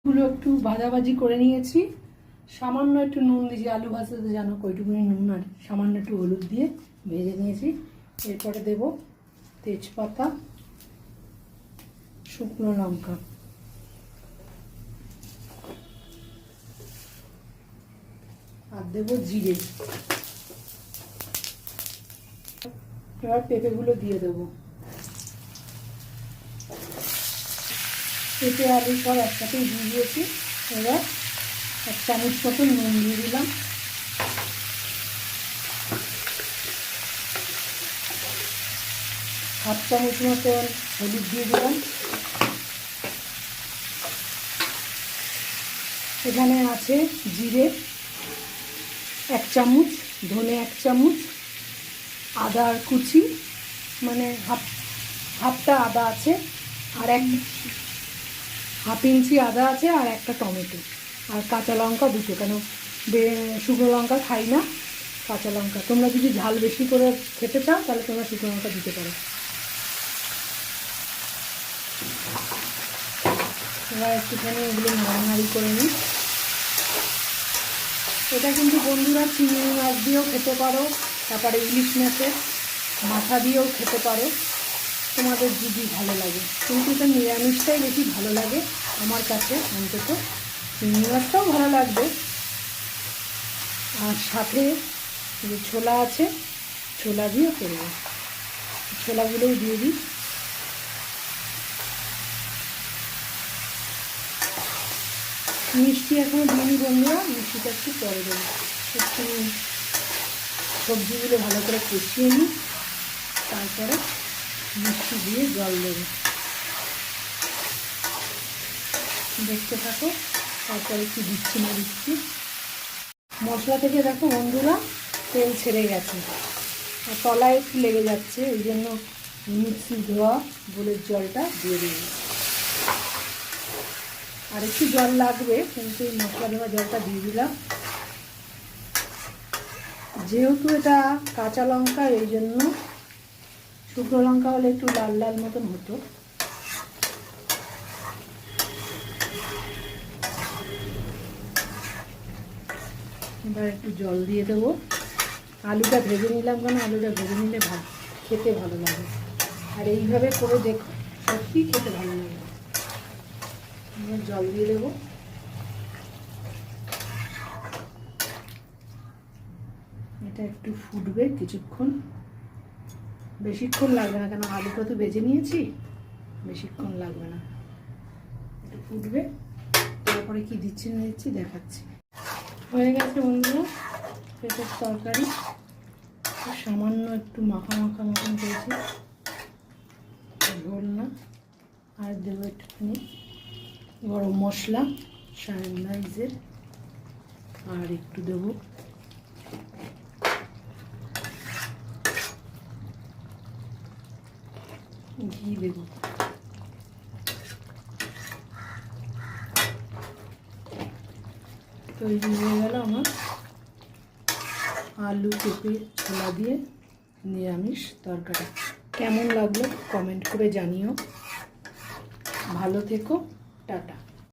গুলো একটু ভাজাভাজি করে নিয়েছি, সামান্য একটু নুন দিয়েছি, আলু ভাজতে জানো কইটুকুনি নুন আর সামান্য একটু হলুদ দিয়ে ভেজে নিয়েছি। এরপরে দেব তেজপাতা, শুকনো লঙ্কা, আর দেবো জিরে। এবার পেঁপেগুলো দিয়ে দেবো। পেঁপে আলু সব একসাথেই দিয়ে দিয়েছি। এবার 1 চামচ মতন নুন দিয়ে দিলাম, হাফ চামচ মতন হলুদ দিয়ে দিলাম। এখানে আছে জিরে 1 চামচ, ধনে 1 চামচ, আদার কুচি মানে হাফটা আদা আছে, আর হাফ ইঞ্চি আদা আছে, আর একটা টমেটো, আর কাঁচা লঙ্কা 2টো, কেন শুকনো লঙ্কা খাই না, কাঁচা লঙ্কা। তোমরা যদি ঝাল বেশি করে খেতে চাও তাহলে তোমরা শুকনো লঙ্কা দিতে পারো। এবার একটুখানি এগুলো নাড়ানাড়ি করে নিই। এটা কিন্তু বন্ধুরা চিংড়ি মাছ দিয়েও খেতে পারো, তারপরে ইলিশ মাছের মাথা দিয়েও খেতে পারো, তোমাদের যদি ভালো লাগে। কিন্তু এটা নিরামিষটাই বেশি ভালো লাগে আমার কাছে, অন্তত চিংড়ি মাছটাও ভালো লাগবে। আর সাথে যে ছোলা আছে, ছোলা দিয়েও করবো, ছোলাগুলোও দিয়ে দিই। মিষ্টি এখনও দিইনি বন্ধুরা, মিষ্টিটা একটু পরে দেবো। একটু সবজিগুলো ভালো করে কষিয়ে নিই, তারপরে মিষ্টি দিয়ে জল দেবো। দেখতে থাকো, তারপরে কি দিচ্ছি না দিচ্ছি। মশলা থেকে দেখো বন্ধুরা তেল ছেড়ে গেছে, আর তলায় একটু লেগে যাচ্ছে, ওই জন্য মিক্সি ধোয়া বোলের জলটা দিয়ে দেবো। আর একটু জল লাগবে, কিন্তু এই মশলা ধোয়া জলটা দিয়ে দিলাম। যেহেতু এটা কাঁচা লঙ্কা, এই জন্য শুকনো লঙ্কা হলে একটু লাল লাল মতন হতো। এবার একটু জল দিয়ে দেবো। আলুটা ভেজে নিলাম, কেন আলুটা ভেজে নিলে খেতে ভালো লাগে, আর এইভাবে করে দেখো সত্যি খেতে ভালো লাগে। এবার জল দিয়ে দেবো। এটা একটু ফুটবে কিছুক্ষণ, বেশিক্ষণ লাগবে না, কেন আলুটা তো ভেজে নিয়েছি, বেশিক্ষণ লাগবে না। একটু ফুটবে, তারপরে কি দিচ্ছি না দিচ্ছি দেখাচ্ছি। হয়ে গেছে বন্ধুরা পেঁপের তরকারি, সামান্য একটু মাখা মাখা মতন করেছি, ঝোল না। আর দেবো একটুখানি গরম মশলা সানরাইজের, আর একটু দেবো ঘি দেবো। তৈরি হয়ে গেল আমার আলু পেঁপে ছোলা দিয়ে নিরামিষ তরকারি। কেমন লাগলো কমেন্ট করে জানিও। ভালো থেকো, টাটা।